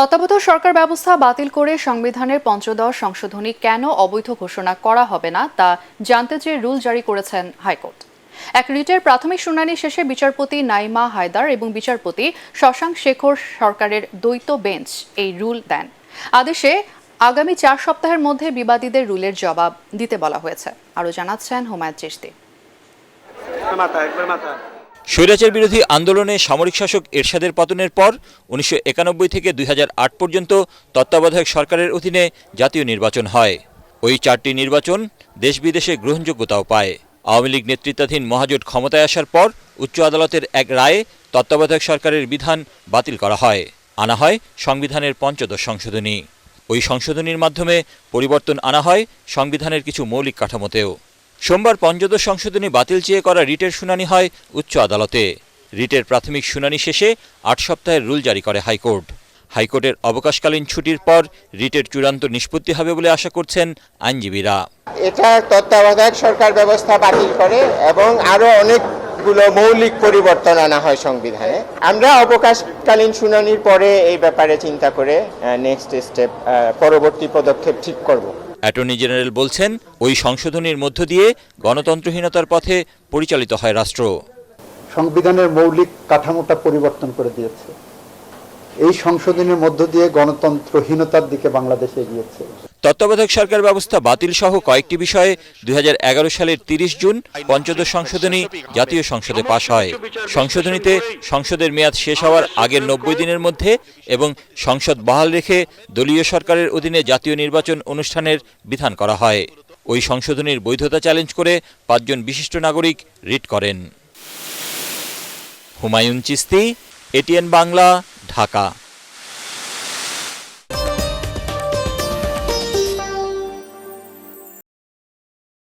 তত্ত্বাবধায়ক সরকার ব্যবস্থা বাতিল করে সংবিধানের পঞ্চদশ সংশোধনী কেন অবৈধ ঘোষণা করা হবে না তা জানতে চেয়ে রুল জারি করেছেন হাইকোর্ট। এক রিটের প্রাথমিক শুনানি শেষে বিচারপতি নাইমা হায়দার এবং বিচারপতি শশাঙ্ক শেখর সরকারের দ্বৈত বেঞ্চ এই রুল দেন। আদেশে আগামী 4 সপ্তাহের মধ্যে বিবাদীদের রুলের জবাব দিতে বলা হয়েছে। আরও জানাচ্ছেন হুমায়ুন চিশতি। স্বৈরাচার বিরোধী আন্দোলনে সামরিক শাসক এরশাদের পতনের পর 1991 থেকে 2008 পর্যন্ত তত্ত্বাবধায়ক সরকারের অধীনে জাতীয় নির্বাচন হয়। ওই 4টি নির্বাচন দেশ বিদেশে গ্রহণযোগ্যতাও পায়। আওয়ামী লীগ নেতৃত্বাধীন মহাজোট ক্ষমতায় আসার পর উচ্চ আদালতের এক রায়ে তত্ত্বাবধায়ক সরকারের বিধান বাতিল করা হয়। আনা হয় সংবিধানের পঞ্চদশ সংশোধনী। ওই সংশোধনীর মাধ্যমে পরিবর্তন আনা হয় সংবিধানের কিছু মৌলিক কাঠামোতেও। সোমবার পঞ্চদশ সংশোধনী বাতিল চেয়ে করা রিটের শুনানি হয় উচ্চ আদালতে। রিটের প্রাথমিক শুনানি শেষে 8 সপ্তাহের রুল জারি করে হাইকোর্ট। হাইকোর্টের অবকাশকালীন ছুটির পর রিটের চূড়ান্ত নিষ্পত্তি হবে বলে আশা করছেন আইনজীবীরা। এটা তত্ত্বাবধায়ক সরকার ব্যবস্থা বাতিল করে এবং আরো অনেকগুলো মৌলিক পরিবর্তন আনা হয় সংবিধানে। আমরা অবকাশকালীন শুনানির পরে এই ব্যাপারে চিন্তা করে নেক্সট স্টেপ পরবর্তী পদক্ষেপ ঠিক করব। অ্যাটর্নি জেনারেল বলছেন, ওই সংশোধনীর মধ্য দিয়ে গণতন্ত্রহীনতার পথে পরিচালিত হয় রাষ্ট্র। সংবিধানের মৌলিক কাঠামোটা পরিবর্তন করে দিয়েছে। এই সংশোধনীর মধ্য দিয়ে গণতন্ত্রহীনতার দিকে বাংলাদেশ এগিয়েছে। তত্ত্বাবধায়ক সরকার ব্যবস্থা বাতিল সহ কয়েকটি বিষয়ে 2011 সালের 30 জুন পঞ্চদশ সংশোধনী জাতীয় সংসদে পাশ হয়। সংশোধনীতে সংসদের মেয়াদ শেষ হওয়ার আগের 90 দিনের মধ্যে এবং সংসদ বহাল রেখে দলীয় সরকারের অধীনে জাতীয় নির্বাচন অনুষ্ঠানের বিধান করা হয়। ওই সংশোধনীর বৈধতা চ্যালেঞ্জ করে 5 জন বিশিষ্ট নাগরিক রিট করেন। হুমায়ুন চিশতি, এটিএন বাংলা, ঢাকা।